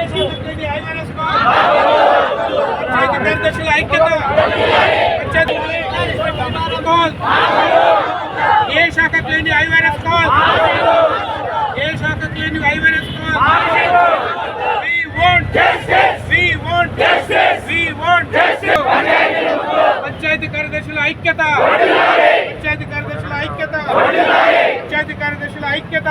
ఏ శాఖకు లేని ఐవైరస్ కాల్, ఏ శాఖకు లేని ఐవైరస్ కాల్. పంచాయతీ కార్యదర్శుల ఐక్యత, పంచాయతీ కార్యదర్శుల ఐక్యత, పంచాయతీ కార్యదర్శుల ఐక్యత.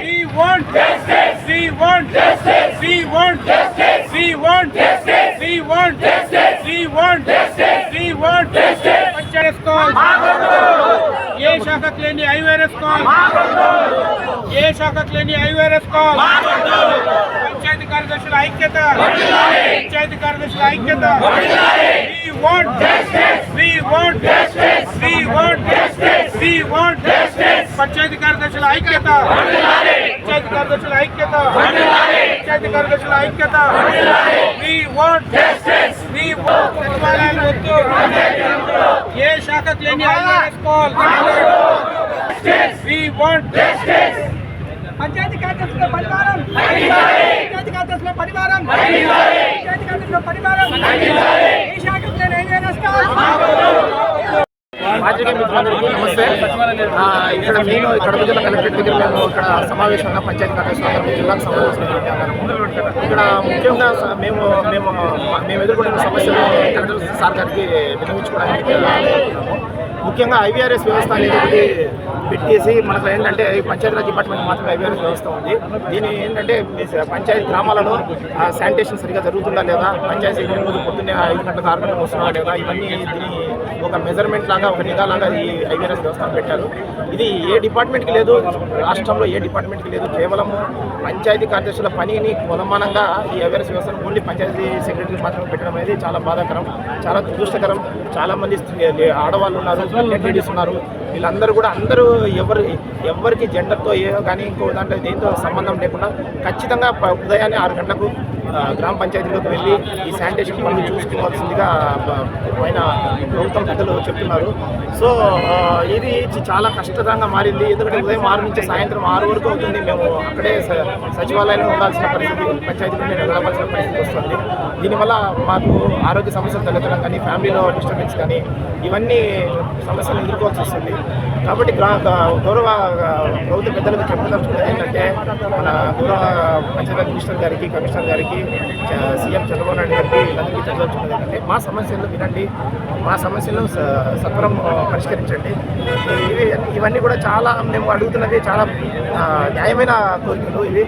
We want justice. We want justice. We want justice. We want justice. We want justice. We want justice. We want justice. Panchayat call, ఏ శాఖకు లేని ఐవైరస్ కాల్, ఏ శాఖకు లేని ఐవైరస్ కాల్. పంచాయతీ కార్యదర్శుల ఐక్యత, పంచాయతీ కార్యదర్శుల ఐక్యత. We want justice. We want justice. We want justice. We want justice. Panchayat కార్యదర్శుల ఐక్యత, పంచాయతీ కార్యదర్శుల ఐక్యత, పంచాయతీ కార్యదర్శుల ఐక్యత. We want justice. We want సచివాలయాలు వద్దు, ఏ శాఖకు లేని ఐవైరస్ call. We want justice. Panchayat కార్యదర్శుల పరివారం, పంచాయతీ కార్యదర్శుల పరివారం, పంచాయతీ కార్యదర్శుల పరివారం. ఈ శాఖకు లేని ఐవైరస్ కాల్. పాత్రికేయ మిత్రులందరికీ నమస్తే. ఇక్కడ నేను కడప జిల్లా కలెక్టరేట్ దగ్గర మేము ఇక్కడ సమావేశంగా పంచాయతీ కార్యదర్శులు జిల్లాకు సమావేశం. ఇక్కడ ముఖ్యంగా మేము మేము మేము ఎదుర్కొంటున్న సమస్యలు కలెక్టర్ సార్ గారికి విన్నవించుకోవడానికి ముఖ్యంగా ఐవీఆర్ఎస్ వ్యవస్థ అనేది ఒకటి పెట్టేసి మనకు ఏంటంటే పంచాయతీరాజ్ డిపార్ట్మెంట్ మాత్రమే ఐవీఆర్ఎస్ వ్యవస్థ ఉంది. దీని ఏంటంటే పంచాయతీ గ్రామాలలో శానిటేషన్ సరిగా జరుగుతుందా లేదా, పంచాయతీ రోజు పొద్దున్నే 5 గంటలకు 6 గంటలకు వస్తుందా లేదా, ఇవన్నీ దీని ఒక మెజర్మెంట్ లాగా ఒక నిఘా లాగా ఈ ఐవీఆర్ఎస్ వ్యవస్థను పెట్టారు. ఇది ఏ డిపార్ట్మెంట్కి లేదు, రాష్ట్రంలో ఏ డిపార్ట్మెంట్కి లేదు. కేవలం పంచాయతీ కార్యదర్శుల పనిని కొలమానంగా ఈ ఐవీఆర్ఎస్ వ్యవస్థను ఓన్లీ పంచాయతీ సెక్రటరీ మాత్రమే పెట్టడం అనేది చాలా బాధాకరం, చాలా దురదృష్టకరం. చాలామంది ఆడవాళ్ళు ఉన్నారు, లేడీస్ ఉన్నారు. వీళ్ళందరూ కూడా అందరూ ఎవరికి జెండర్తో ఏదో కానీ ఇంకో దాంట్లో దేంతో సంబంధం లేకుండా ఖచ్చితంగా ఉదయాన్నే 6 గంటలకు గ్రామ పంచాయతీలోకి వెళ్ళి ఈ శానిటేషన్ పనులు చూసుకోవాల్సిందిగా పైన ప్రభుత్వం పెద్దలు చెప్తున్నారు. సో ఇది చాలా కష్టతరంగా మారింది. ఎందుకంటే ఉదయం 6 నుంచి సాయంత్రం 6 వరకు అవుతుంది. మేము అక్కడే సచివాలయంలో ఉండాల్సిన పరిస్థితి, పంచాయతీ నుండి వెళ్ళవలసిన పరిస్థితి వస్తుంది. దీనివల్ల మాకు ఆరోగ్య సమస్యలు తలెత్తడం కానీ, ఫ్యామిలీలో డిస్టర్బెన్స్ కానీ, ఇవన్నీ సమస్యలు ఎదుర్కోవాల్సి వస్తుంది. కాబట్టి గౌరవ ప్రభుత్వ పెద్దలకు చెప్పదలుచుకున్నది ఏంటంటే, మన గౌరవ పంచాయతీ మినిస్టర్ గారికి, కమిషనర్ గారికి, సీఎం చంద్రబాబు నాయుడు గారికి అందరికీ చెప్పదలుచుకున్నది ఏంటంటే, మా సమస్యలను వినండి, మా సమస్యలను సత్వరం పరిష్కరించండి. ఇవన్నీ కూడా చాలా మేము అడుగుతున్నది చాలా న్యాయమైన కోరికలు. ఇవి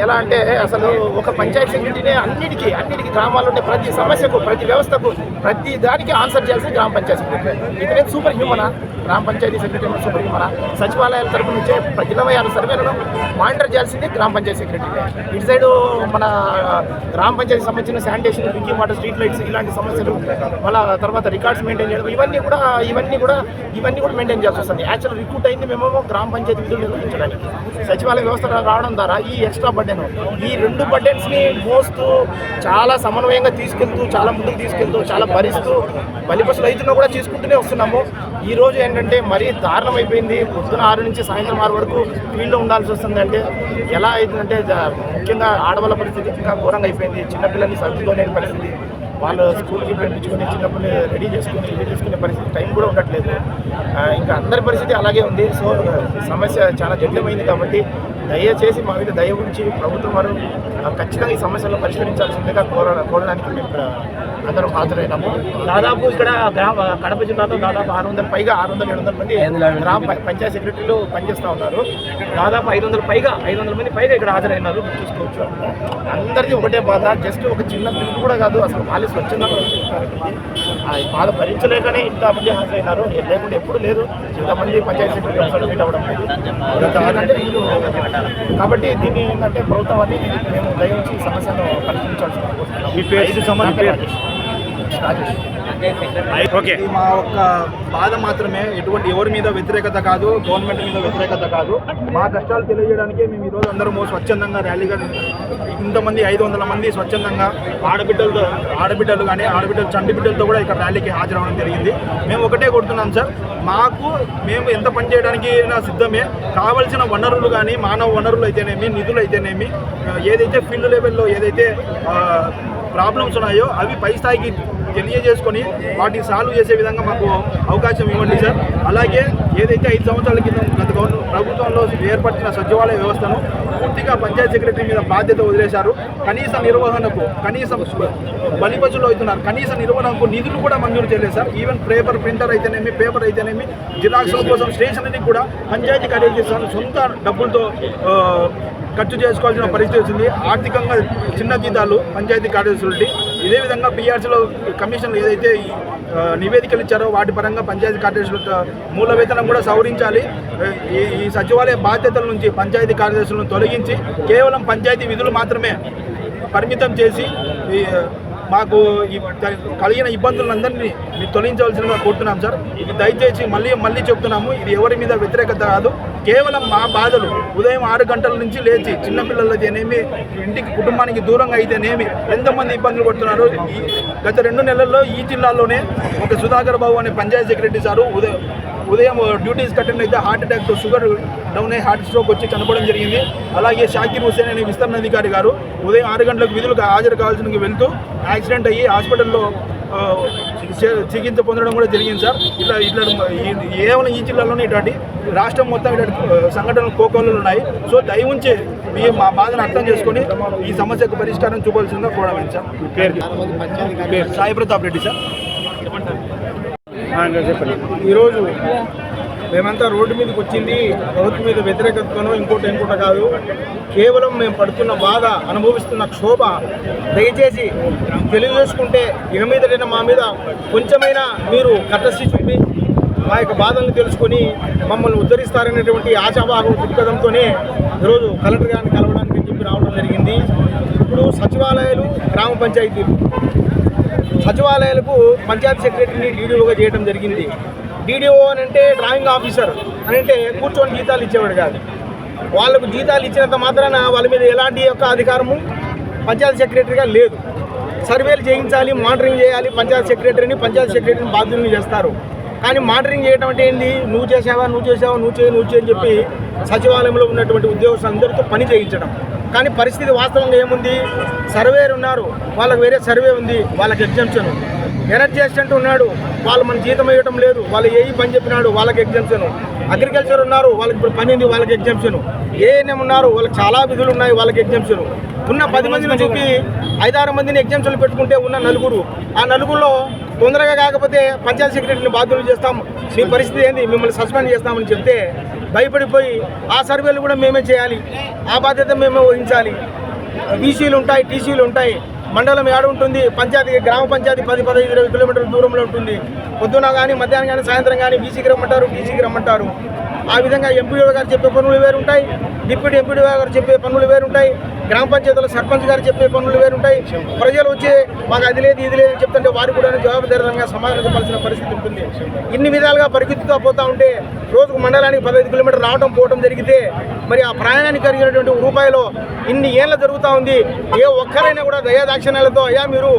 ఎలా అంటే అసలు ఒక పంచాయతీ సెక్రటరీనే అన్నిటికీ గ్రామాల్లో ఉండే ప్రతి సమస్యకు, ప్రతి వ్యవస్థకు, ప్రతి దానికి ఆన్సర్ చేయాల్సింది గ్రామ పంచాయతీ సెక్రటరీ. ఇతనే సూపర్ హ్యూమనా? గ్రామ పంచాయతీ సెక్రటరీ సూపర్ హ్యూమనా? సచివాలయాల తరపు నుంచే 26 సర్వేలను మానిటర్ చేయాల్సింది గ్రామ పంచాయతీ సెక్రటరీ. ఇటు సైడు మన గ్రామ పంచాయతీ సంబంధించిన sanitation, drinking water, street lights ఇలాంటి సమస్యలు, మళ్ళీ తర్వాత రికార్డ్స్ మెయింటైన్ చేయడం, ఇవన్నీ కూడా మెయింటైన్ చేయాల్సి వస్తుంది. యాక్చువల్ రిక్రూట్ అయింది మేమేమో గ్రామ పంచాయతీ విధులు నిర్వహించడానికి. సచివాలయ వ్యవస్థ రావడం ద్వారా ఈ ఎక్స్ట్రా బర్డెన్, ఈ 2 బర్డెన్స్ని మోస్తూ చాలా సమన్వయంగా తీసుకెళ్తూ, చాలా ముందుకు తీసుకెళ్తూ, చాలా భరిస్తూ, బలిపశులు రైతులను కూడా తీసుకుంటూనే వస్తున్నాము. ఈరోజు ఏంటంటే మరీ దారుణం అయిపోయింది. పొద్దున 6 నుంచి సాయంత్రం 6 వరకు ఫీల్డ్లో ఉండాల్సి వస్తుంది. అంటే ఎలా అవుతుందంటే ముఖ్యంగా ఆడవాళ్ళ పరిస్థితి ఇంకా ఘోరంగా అయిపోయింది. చిన్నపిల్లల్ని సర్దుకోలేని పరిస్థితి, వాళ్ళు స్కూల్కి పంపించుకొని చిన్నప్పుడు రెడీ చేసుకునే పరిస్థితి, టైం కూడా ఉండట్లేదు. ఇంకా అందరి పరిస్థితి అలాగే ఉంది. సో సమస్య చాలా జటిలమైంది. కాబట్టి దయచేసి మా మీద దయ ఉంచి ప్రభుత్వం వారు ఖచ్చితంగా ఈ సమస్యలను పరిష్కరించాల్సిందిగా కోరడానికి మేము ఇక్కడ అందరం హాజరైనాము. దాదాపు ఇక్కడ కడప జిల్లాలో దాదాపు 600-700 మంది గ్రామ పంచాయతీ సెక్రటరీలు పనిచేస్తూ ఉన్నారు. దాదాపు 500 మంది పైగా ఇక్కడ హాజరైనారు. చూసుకోవచ్చు. అందరికీ ఒకటే బాధ. జస్ట్ ఒక చిన్న పిల్లలు కూడా కాదు, అసలు వాళ్ళు స్వచ్ఛందంగా వచ్చేస్తారు. ఆ బాధ భరించలేకనే ఇంతమంది హాజరైనారు. లేకుంటే ఎప్పుడు లేదు. ఇంతమంది పంచాయతీ సెక్రటరీ మీట్ అవ్వడం లేదు. కాబట్టి దీన్ని ఏంటంటే ప్రభుత్వాన్ని మేము దయించి సమస్యను పరిష్కరించాల్సి ఓకే, మా ఒక్క బాధ మాత్రమే, ఎటువంటి ఎవరి మీద వ్యతిరేకత కాదు, గవర్నమెంట్ మీద వ్యతిరేకత కాదు. మా కష్టాలు తెలియజేయడానికి మేము ఈరోజు అందరము స్వచ్ఛందంగా ర్యాలీగా ఇంతమంది 500 మంది స్వచ్ఛందంగా ఆడబిడ్డలు కానీ ఆడబిడ్డలు చంటి బిడ్డలతో కూడా ఇక్కడ ర్యాలీకి హాజరవడం జరిగింది. మేము ఒకటే కొడుతున్నాం సార్, మేము ఎంత పని చేయడానికి సిద్ధమే. కావలసిన వనరులు కానీ మానవ వనరులు అయితేనేమి, నిధులు అయితేనేమి, ఏదైతే ఫీల్డ్ లెవెల్లో ఏదైతే ప్రాబ్లమ్స్ ఉన్నాయో అవి పై స్థాయికి తెలియజేసుకొని వాటిని సాల్వ్ చేసే విధంగా మాకు అవకాశం ఇవ్వండి సార్. అలాగే ఏదైతే 5 సంవత్సరాల కింద గత ప్రభుత్వంలో ఏర్పరిచిన సచివాలయ వ్యవస్థను పూర్తిగా పంచాయత్ సెక్రటరీ మీద బాధ్యత వదిలేశారు. కనీస నిర్వహణకు బలిపశులు అవుతున్నారు. కనీస నిర్వహణకు నిధులు కూడా మంజూరు చేయలేదు సార్. ఈవెన్ పేపర్ అయితేనేమి జిరాక్సుల కోసం స్టేషనరీ కూడా పంచాయతీ కార్యాలయం సొంత డబ్బులతో ఖర్చు చేసుకోవాల్సిన పరిస్థితి వచ్చింది. ఆర్థికంగా చిన్న జీతాలు పంచాయతీ కార్యదర్శులకి, ఇదే విధంగా పిఆర్సీలో కమిషన్లు ఏదైతే నివేదికలు ఇచ్చారో వాటి పరంగా పంచాయతీ కార్యదర్శుల మూల వేతనం కూడా సవరించాలి. ఈ సచివాలయ బాధ్యతల నుంచి పంచాయతీ కార్యదర్శులను తొలగించి కేవలం పంచాయతీ విధులు మాత్రమే పరిమితం చేసి మాకు కలిగిన ఇబ్బందులందరినీ తొలగించవలసిందిగా కోరుతున్నాం సార్. ఇది దయచేసి మళ్ళీ చెప్తున్నాము, ఇది ఎవరి మీద వ్యతిరేకత కాదు. కేవలం మా బాధలు ఉదయం 6 గంటల నుంచి లేచి చిన్నపిల్లలైతేనేమి, ఇంటికి కుటుంబానికి దూరంగా అయితేనేమి ఎంతమంది ఇబ్బందులు పడుతున్నారు. గత 2 నెలల్లో ఈ జిల్లాలోనే ఒక సుధాకర్ బాబు అనే పంచాయతీ సెక్రటరీ సారు ఉదయం డ్యూటీస్ అటెండ్ అయితే హార్ట్ అటాక్, షుగర్ డౌన్ అయ్యి హార్ట్ స్ట్రోక్ వచ్చి చనిపోవడం జరిగింది. అలాగే షాకిర్ హుసేన్ అనే విస్తరణ అధికారి గారు ఉదయం 6 గంటలకు విధులకు హాజరు కావాల్సిన వెళ్తూ యాక్సిడెంట్ అయ్యి హాస్పిటల్లో చికిత్స పొందడం కూడా జరిగింది సార్. ఇట్లా కేవలం ఈ జిల్లాలోనే ఇట్లాంటి రాష్ట్రం మొత్తం ఇలాంటి సంఘటనలు కోకోలు ఉన్నాయి. సో దయ ఉంచి మా బాధను అర్థం చేసుకొని ఈ సమస్యకు పరిష్కారం చూపాల్సిందిగా కోరడం సార్. పేరు సాయి ప్రతాప్ రెడ్డి సార్. చెప్పండి. ఈరోజు మేమంతా రోడ్డు మీదకి వచ్చింది ప్రభుత్వం మీద వ్యతిరేకతను ఇంకోటి కాదు, కేవలం మేము పడుతున్న బాధ, అనుభవిస్తున్న క్షోభ దయచేసి తెలియజేసుకుంటే ఇక మీదటైనా మా మీద కొంచెమైనా మీరు కట్టసి చూపి మా యొక్క బాధలను తెలుసుకొని మమ్మల్ని ఉద్ధరిస్తారనేటువంటి ఆశాభావం దృక్పథంతోనే ఈరోజు కలెక్టర్ గారిని కలవడానికి చెప్పి రావడం జరిగింది. ఇప్పుడు సచివాలయాలు, గ్రామ పంచాయతీలు, సచివాలయాలకు పంచాయతీ సెక్రటరీని డీడీఓగా చేయడం జరిగింది. డీడీఓ అని అంటే డ్రాయింగ్ ఆఫీసర్ అని అంటే కూర్చొని జీతాలు ఇచ్చేవాడు కాదు. వాళ్ళకు జీతాలు ఇచ్చినంత మాత్రాన వాళ్ళ మీద ఎలాంటి యొక్క అధికారము పంచాయతీ సెక్రటరీగా లేదు. సర్వేలు చేయించాలి, మానిటరింగ్ చేయాలి. పంచాయతీ సెక్రటరీని బాధ్యులను చేస్తారు. కానీ మానిటరింగ్ చేయడం అంటే ఏంటి? నువ్వు చేసావా, నువ్వు చేయి అని చెప్పి సచివాలయంలో ఉన్నటువంటి ఉద్యోగస్తులందరితో పని చేయించడం. కానీ పరిస్థితి వాస్తవంగా ఏముంది? సర్వేరు ఉన్నారు, వాళ్ళకి వేరే సర్వే ఉంది, వాళ్ళకి ఎగ్జామ్షన్. ఎనర్జీ అసిస్టెంట్ ఉన్నాడు, వాళ్ళు మన జీతం ఇవ్వడం లేదు, వాళ్ళు ఏ పని చెప్పినాడు వాళ్ళకి ఎగ్జామ్షన్. అగ్రికల్చర్ ఉన్నారు, వాళ్ళకి ఇప్పుడు పని ఉంది, వాళ్ళకి ఎగ్జామ్షన్. ఏఎన్ఎం ఉన్నారు, వాళ్ళకి చాలా విధులు ఉన్నాయి, వాళ్ళకి ఎగ్జామ్షన్. ఉన్న 10 మందిని చూపి 5-6 మందిని ఎగ్జామ్షన్లు పెట్టుకుంటే ఉన్న 9, ఆ 9లో తొందరగా కాకపోతే పంచాయతీ సెక్రటరీని బాధ్యులు చేస్తాం, మీ పరిస్థితి ఏంది, మిమ్మల్ని సస్పెండ్ చేస్తామని చెప్తే భయపడిపోయి ఆ సర్వేలు కూడా మేమే చేయాలి, ఆ బాధ్యత మేమే వహించాలి. బీసీలు ఉంటాయి, టీసీలు ఉంటాయి. మండలం ఏడు ఉంటుంది, గ్రామ పంచాయతీ 10-15-20 కిలోమీటర్ల దూరంలో ఉంటుంది. పొద్దున కానీ మధ్యాహ్నం కానీ సాయంత్రం కానీ బీసీకి రమ్మంటారు. ఆ విధంగా ఎంపీడీఓ గారు చెప్పే పనులు వేరు ఉంటాయి, డిప్యూటీ ఎంపీడీఓ గారు చెప్పే పనులు వేరు ఉంటాయి, గ్రామ పంచాయతీలో సర్పంచ్ గారు చెప్పే పనులు వేరు ఉంటాయి. ప్రజలు వచ్చి మాకు అది లేదు ఇది లేదని చెప్తుంటే వారు కూడా జవాబుదారీగా సమాధానం చెప్పాల్సిన పరిస్థితి ఉంటుంది. ఇన్ని విధాలుగా పరిగెత్తుతూ పోతూ ఉంటే రోజుకు మండలానికి 15 కిలోమీటర్లు రావడం పోవడం జరిగితే మరి ఆ ప్రయాణానికి కలిగినటువంటి రూపాయలు ఇన్ని ఏళ్ళ జరుగుతూ ఉంది. ఏ ఒక్కరైనా కూడా దయాదాక్షిణ్యాలతో అయ్యా మీరు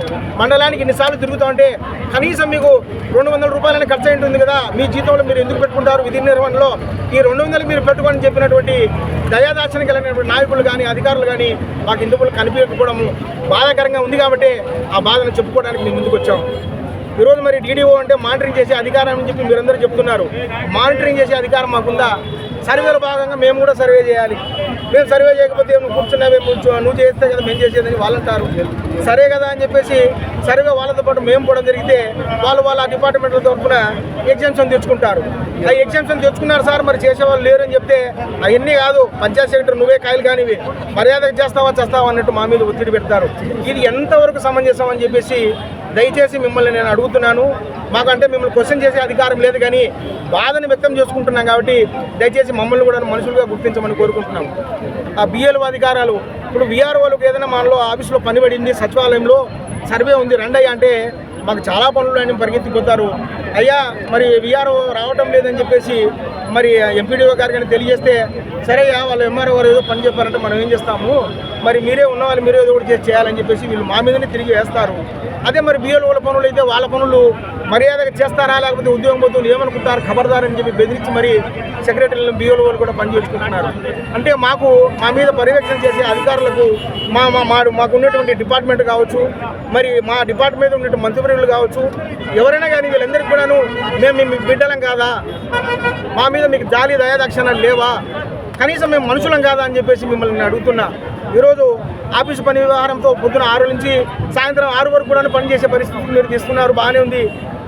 మండలానికి ఇన్నిసార్లు తిరుగుతూ ఉంటే కనీసం మీకు 200 రూపాయలని ఖర్చు అయి ఉంటుంది కదా, మీ జీతంలో మీరు ఎందుకు పెట్టుకుంటారు విధి నిర్వహణలో, ఈ 200 మీరు పెట్టుకోని చెప్పినటువంటి దయాదాక్షిణ్యం కలిగినటువంటి నాయకులు కానీ అధికారులు కానీ మాకు ఇందుకు కనిపించకపోవడము బాధాకరంగా ఉంది. కాబట్టి ఆ బాధను చెప్పుకోవడానికి మేము ముందుకు వచ్చాం. ఈరోజు మరి డీడీఓ అంటే మానిటరింగ్ చేసే అధికారం అని చెప్పి మీరందరూ చెప్తున్నారు. మానిటరింగ్ చేసే అధికారం మాకుందా? సర్వేలో భాగంగా మేము కూడా సర్వే చేయాలి. మేము సర్వే చేయకపోతే నువ్వు కూర్చున్నావే, నువ్వు చేస్తే కదా మేము చేసేదని వాళ్ళు అంటారు. సరే కదా అని చెప్పేసి సర్వే వాళ్ళతో పాటు మేము పోవడం జరిగితే వాళ్ళ డిపార్ట్మెంట్ల తరఫున ఎగ్జామ్షన్ తెచ్చుకుంటారు. ఆ ఎగ్జామ్షన్ తెచ్చుకున్నారు సార్, మరి చేసేవాళ్ళు లేరని చెప్తే అవన్నీ కాదు, పంచాయత్ సెక్రటరీ నువ్వే కాయలు కానివి, మర్యాద చేస్తావా అన్నట్టు మా మీద ఒత్తిడి పెడతారు. ఇది ఎంతవరకు సమంజసం అని చెప్పేసి దయచేసి మిమ్మల్ని నేను అడుగుతున్నాను. మాకంటే మిమ్మల్ని క్వశ్చన్ చేసే అధికారం లేదు, కానీ బాధను వ్యక్తం చేసుకుంటున్నాం. కాబట్టి దయచేసి మమ్మల్ని కూడా మనుషులుగా గుర్తించమని కోరుకుంటున్నాం. ఆ బిఎల్ఓ అధికారాలు ఇప్పుడు విఆర్ఓలకు ఏదైనా మనలో ఆఫీసులో పని పడింది, సచివాలయంలో సర్వే ఉంది రండయ్య అంటే మాకు చాలా పనులు అని పరిగెత్తిపోతారు. అయ్యా మరి విఆర్ఓ రావటం లేదని చెప్పేసి మరి ఎంపీడీఓ గారికి తెలియజేస్తే సరే వాళ్ళ ఎంఆర్ఓ గారు ఏదో పని చెప్పారంటే మనం ఏం చేస్తాము, మరి మీరే ఉన్న వాళ్ళు మీరే ఏదో ఒకటి చేయాలని చెప్పేసి వీళ్ళు మా మీదనే తిరిగి వేస్తారు. అదే మరి బిఎల్ఓల పనులు అయితే వాళ్ళ పనులు మర్యాదగా చేస్తారా, లేకపోతే ఉద్యోగం పోతుంది ఏమనుకుంటారు ఖబర్దారని చెప్పి బెదిరించి మరి సెక్రటరీలను బిఎల్ఓలు కూడా పనిచేసుకుంటున్నారు. అంటే మా మీద పర్యవేక్షణ చేసే అధికారులకు మాకు ఉన్నటువంటి డిపార్ట్మెంట్ కావచ్చు, మరి మా డిపార్ట్మెంట్ మీద ఉన్నటువంటి మంత్రివర్యులు కావచ్చు, ఎవరైనా కానీ వీళ్ళందరికీ కూడాను మేము మీ బిడ్డలం కాదా, మా మీద మీకు జాలి దయాదాక్షిణాలు లేవా, కనీసం మేము మనుషులం కాదా అని చెప్పేసి మిమ్మల్ని అడుగుతున్నా. ఈరోజు ఆఫీసు పని వ్యవహారంతో పొద్దున 6 నుంచి సాయంత్రం 6 వరకు కూడా పనిచేసే పరిస్థితి మీరు తీసుకున్నారు, బాగానే ఉంది.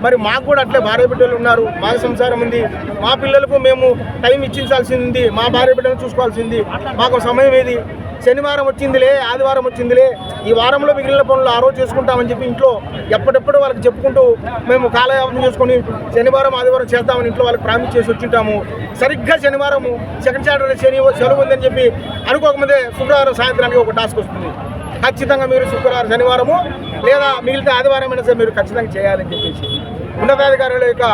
మరి మాకు కూడా అట్లే భార్య బిడ్డలు ఉన్నారు, మాకు సంసారం ఉంది, మా పిల్లలకు మేము టైం ఇచ్చించాల్సింది, మా భార్య బిడ్డలను చూసుకోవాల్సింది. మాకు సమయం ఏది, శనివారం వచ్చిందిలే ఆదివారం వచ్చిందిలే ఈ వారంలో మిగిలిన పనులు ఆ రోజు చేసుకుంటామని చెప్పి ఇంట్లో ఎప్పటిప్పుడు వాళ్ళకి చెప్పుకుంటూ మేము కాలయాపన చేసుకొని శనివారం ఆదివారం చేద్దామని ఇంట్లో వాళ్ళకి ప్రామిస్ చేసి వచ్చింటాము. సరిగ్గా శనివారము సెకండ్ సాటర్డే సెలవు ఉందని చెప్పి అనుకోకముందే శుక్రవారం సాయంత్రానికి ఒక టాస్క్ వస్తుంది. ఖచ్చితంగా మీరు శుక్రవారం శనివారము లేదా మిగిలితే ఆదివారం అయినా సరే మీరు ఖచ్చితంగా చేయాలని చెప్పేసి ఉన్నతాధికారుల యొక్క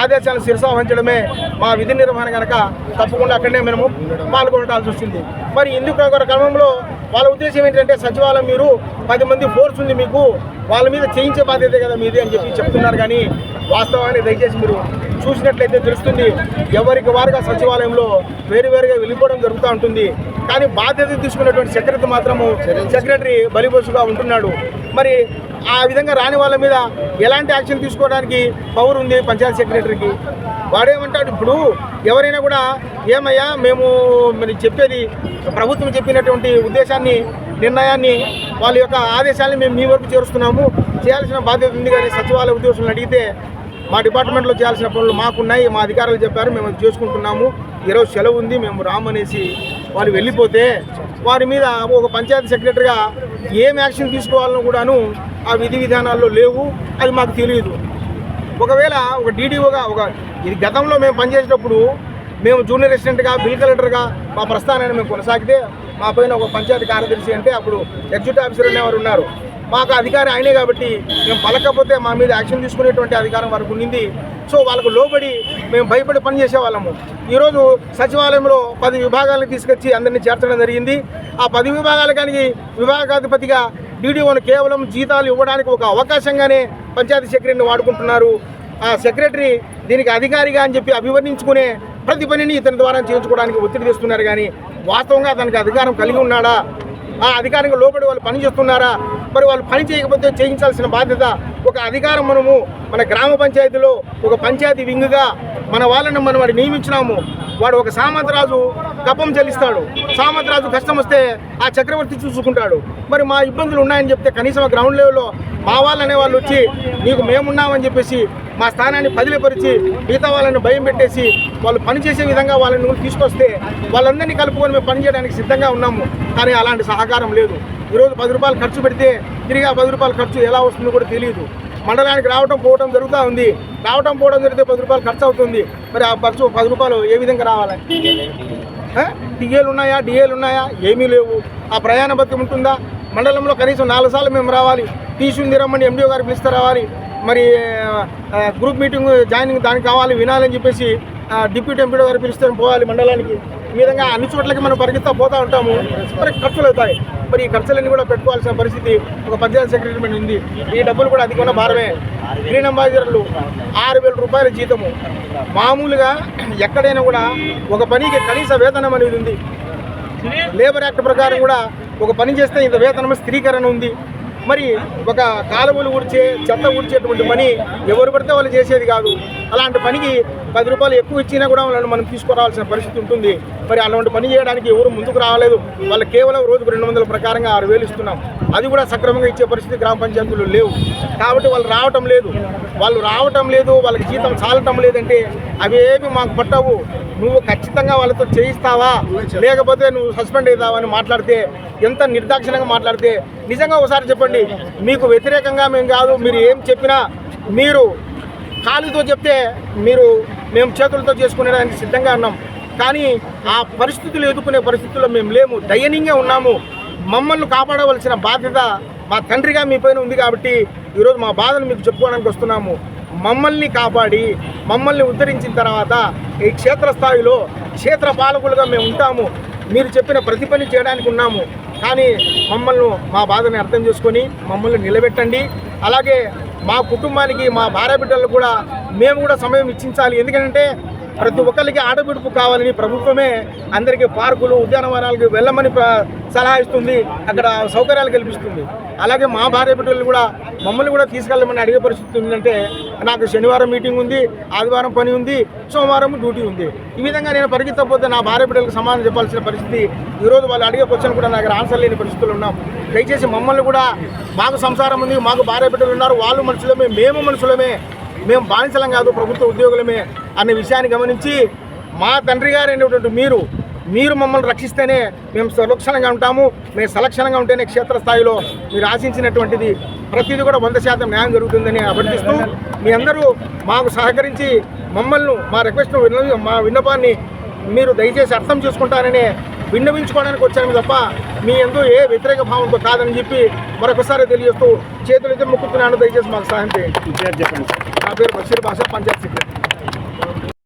ఆదేశాలను శిరసావహించడమే మా విధి నిర్వహణ కనుక తప్పకుండా అక్కడనే మేము పాల్గొనాల్సి వస్తుంది. మరి ఇందుకు ఒక క్రమంలో వాళ్ళ ఉద్దేశం ఏంటంటే సచివాలయం మీరు 10 మంది ఫోర్స్ ఉంది మీకు, వాళ్ళ మీద చేయించే బాధ్యత కదా మీది అని చెప్పి చెప్తున్నారు. కానీ వాస్తవాన్ని దయచేసి మీరు చూసినట్లయితే తెలుస్తుంది, ఎవరికి వారుగా సచివాలయంలో వేరువేరుగా వెళ్ళిపోవడం జరుగుతూ ఉంటుంది. కానీ బాధ్యత తీసుకున్నటువంటి సెక్రటరీ బలిబోసుగా ఉంటున్నాడు. మరి ఆ విధంగా రాని వాళ్ళ మీద ఎలాంటి యాక్షన్ తీసుకోవడానికి పవర్ ఉంది పంచాయతీ సెక్రటరీకి? వాడేమంటాడు, ఇప్పుడు ఎవరైనా కూడా ఏమయ్యా మేము మరి చెప్పేది ప్రభుత్వం చెప్పినటువంటి ఉద్దేశాన్ని నిర్ణయాన్ని వాళ్ళ యొక్క ఆదేశాన్ని మేము మీ వరకు చేరుస్తున్నాము, చేయాల్సిన బాధ్యత ఉంది. కానీ సచివాలయ ఉద్యోగులను అడిగితే మా డిపార్ట్మెంట్లో చేయాల్సిన పనులు మాకున్నాయి, మా అధికారులు చెప్పారు, మేము అది చేసుకుంటున్నాము, ఈరోజు సెలవు ఉంది మేము రామనేసి వాళ్ళు వెళ్ళిపోతే వారి మీద ఒక పంచాయతీ సెక్రటరీగా ఏం యాక్షన్ తీసుకోవాలని కూడాను ఆ విధి విధానాల్లో లేవు, అది మాకు తెలియదు. ఒకవేళ ఒక డీడీఓగా ఇది గతంలో మేము పనిచేసేటప్పుడు మేము జూనియర్ అసిస్టెంట్గా బిల్ కలెక్టర్గా మా ప్రస్థానాన్ని మేము కొనసాగితే మా పైన ఒక పంచాయతీ కార్యదర్శి అంటే అప్పుడు ఎగ్జిక్యూటివ్ ఆఫీసర్ అనేవారు ఉన్నారు. మాకు అధికారి ఆయనే కాబట్టి మేము పలకపోతే మా మీద యాక్షన్ తీసుకునేటువంటి అధికారం వరకు ఉండింది. సో వాళ్ళకు లోబడి మేము భయపడి పనిచేసేవాళ్ళము. ఈరోజు సచివాలయంలో 10 విభాగాలను తీసుకొచ్చి అందరినీ చేర్చడం జరిగింది. ఆ 10 విభాగాలకి విభాగాధిపతిగా డీడీఓను కేవలం జీతాలు ఇవ్వడానికి ఒక అవకాశంగానే పంచాయతీ సెక్రటరీని వాడుకుంటున్నారు. ఆ సెక్రటరీ దీనికి అధికారిగా అని చెప్పి అభివర్ణించుకునే ప్రతి పనిని ఇతని ద్వారా చేయించుకోవడానికి ఒత్తిడి తెస్తున్నారు. కానీ వాస్తవంగా అతనికి అధికారం కలిగి ఉన్నాడా, ఆ అధికారంగా లోబడి వాళ్ళు పని చేస్తున్నారా? మరి వాళ్ళు పని చేయకపోతే చేయించాల్సిన బాధ్యత ఒక అధికారం మన గ్రామ పంచాయతీలో ఒక పంచాయతీ వింగుగా మన వాళ్ళని మనం వాడు నియమించినాము. వాడు ఒక సామంతరాజు కప్పం చెల్లిస్తాడు, సామంతరాజు కష్టం వస్తే ఆ చక్రవర్తి చూసుకుంటాడు. మరి మా ఇబ్బందులు ఉన్నాయని చెప్తే కనీసం గ్రౌండ్ లెవెల్లో మా వాళ్ళు అనేవాళ్ళు వచ్చి నీకు మేమున్నామని చెప్పేసి మా స్థానాన్ని బదిలీపరిచి మిగతా వాళ్ళని భయం పెట్టేసి వాళ్ళు పనిచేసే విధంగా వాళ్ళని తీసుకొస్తే వాళ్ళందరినీ కలుపుకొని మేము పనిచేయడానికి సిద్ధంగా ఉన్నాము. కానీ అలాంటి సహకారం లేదు. ఈరోజు 10 రూపాయలు ఖర్చు పెడితే తిరిగి ఆ 10 రూపాయల ఖర్చు ఎలా వస్తుందో కూడా తెలియదు. మండలానికి రావటం పోవటం జరుగుతూ ఉంది. రావటం పోవడం జరిగితే 10 రూపాయలు ఖర్చు అవుతుంది. మరి ఆ ఖర్చు 10 రూపాయలు ఏ విధంగా రావాలి? టీఏలు ఉన్నాయా, డిఏలు ఉన్నాయా? ఏమీ లేవు. ఆ ప్రయాణ భత్యం ఉంటుందా? మండలంలో కనీసం 4 సార్లు మేము రావాలి. టీసీ రమ్మని ఎండిఓ గారు పిలిస్తే రావాలి. మరి గ్రూప్ మీటింగ్ జాయినింగ్ దానికి కావాలి వినాలని చెప్పేసి డిప్యూటీ ఎంపీడీ గారు పిలిస్తే పోవాలి మండలానికి. ఈ విధంగా అన్ని చోట్లకి మనం పరిగెత్తా పోతూ ఉంటాము. మరి ఖర్చులు అవుతాయి. మరి ఈ ఖర్చులన్నీ కూడా పెట్టుకోవాల్సిన పరిస్థితి ఒక పంచాయతీ సెక్రటరీ మీద ఉంది. ఈ డబ్బులు కూడా అధికమైన భారమే. గ్రీన్ అంబాసిడర్లు 6,000 రూపాయల జీతము. మామూలుగా ఎక్కడైనా కూడా ఒక పనికి కనీస వేతనం అనేది ఉంది. లేబర్ యాక్ట్ ప్రకారం కూడా ఒక పని చేస్తే ఇంత వేతనం స్థిరీకరణ ఉంది. మరి ఒక కాలువలు ఊడ్చే చెత్త ఊడ్చేటువంటి పని ఎవరు పడితే వాళ్ళు చేసేది కాదు. అలాంటి పనికి 10 రూపాయలు ఎక్కువ ఇచ్చినా కూడా వాళ్ళని మనం తీసుకురావాల్సిన పరిస్థితి ఉంటుంది. మరి అలాంటి పని చేయడానికి ఎవరు ముందుకు రావలేదు. వాళ్ళు కేవలం రోజుకు 200 ప్రకారంగా 6,000 ఇస్తున్నాం. అది కూడా సక్రమంగా ఇచ్చే పరిస్థితి గ్రామ పంచాయతీలు లేవు. కాబట్టి వాళ్ళు రావటం లేదు, వాళ్ళకి జీతం చాలటం లేదంటే అవేమి మాకు పట్టవు. నువ్వు ఖచ్చితంగా వాళ్ళతో చేయిస్తావా లేకపోతే నువ్వు సస్పెండ్ అవుతావా అని మాట్లాడితే, ఎంత నిర్దాక్షిణంగా మాట్లాడితే, నిజంగా ఒకసారి చెప్పండి, మీకు వ్యతిరేకంగా మేము కాదు. మీరు ఏం చెప్పినా మీరు కాలుతో చెప్తే మేము చేతులతో చేసుకునేదానికి సిద్ధంగా ఉన్నాం. కానీ ఆ పరిస్థితులు ఎదుర్కొనే పరిస్థితుల్లో మేము లేము, దయనీయంగా ఉన్నాము. మమ్మల్ని కాపాడవలసిన బాధ్యత మా తండ్రిగా మీ పైన ఉంది కాబట్టి ఈరోజు మా బాధను మీకు చెప్పుకోవడానికి వస్తున్నాము. మమ్మల్ని కాపాడి మమ్మల్ని ఉద్ధరించిన తర్వాత ఈ క్షేత్రస్థాయిలో క్షేత్ర పాలకులుగా మేము ఉంటాము. మీరు చెప్పిన ప్రతి పని చేయడానికి ఉన్నాము. కానీ మమ్మల్ని మా బాధని అర్థం చేసుకొని మమ్మల్ని నిలబెట్టండి. అలాగే మా కుటుంబానికి మా భార్య బిడ్డలకు కూడా మేము కూడా సమయం ఇచ్చించాలి. ఎందుకంటే ప్రతి ఒక్కరికి ఆడబిడుపు కావాలని ప్రభుత్వమే అందరికీ పార్కులు ఉద్యానవనాలకు వెళ్ళమని సలహా ఇస్తుంది, అక్కడ సౌకర్యాలు కల్పిస్తుంది. అలాగే మా భార్య బిడ్డలు కూడా మమ్మల్ని కూడా తీసుకెళ్ళమని అడిగే పరిస్థితి ఉందంటే నాకు శనివారం మీటింగ్ ఉంది, ఆదివారం పని ఉంది, సోమవారం డ్యూటీ ఉంది. ఈ విధంగా నేను పరిగెత్తకపోతే నా భార్య బిడ్డలకు సమాధానం చెప్పాల్సిన పరిస్థితి. ఈరోజు వాళ్ళు అడిగే క్వశ్చన్ కూడా నాకు ఆన్సర్ లేని పరిస్థితులు ఉన్నాం. దయచేసి మమ్మల్ని కూడా, మాకు సంసారం ఉంది, మాకు భార్య బిడ్డలు ఉన్నారు, వాళ్ళు మనుషులమే, మేము మనుషులమే, మేము బానిసలం కాదు, ప్రభుత్వ ఉద్యోగులమే అనే విషయాన్ని గమనించి మా తండ్రి గారైనటువంటి మీరు మమ్మల్ని రక్షిస్తేనే మేము సురక్షణంగా ఉంటాము. మేము సలక్షణంగా ఉంటేనే క్షేత్రస్థాయిలో మీరు ఆశించినటువంటిది ప్రతిదీ కూడా 100% న్యాయం జరుగుతుందని అభ్యర్థిస్తూ మీ అందరూ మాకు సహకరించి మమ్మల్ని మా రిక్వెస్ట్ను మా విన్నపాన్ని మీరు దయచేసి అర్థం చేసుకుంటారనే విన్నవించుకోవడానికి వచ్చాను తప్ప మీ ఎందు ఏ వ్యతిరేక భావంతో కాదని చెప్పి మరొకసారి తెలియజేస్తూ చేతులైతే మొక్కుతున్నాను. దయచేసి మాకు సహాయం చేయండి. నా పేరు బషీర్ బాషా, పంచాయత్ సెక్రటరీ.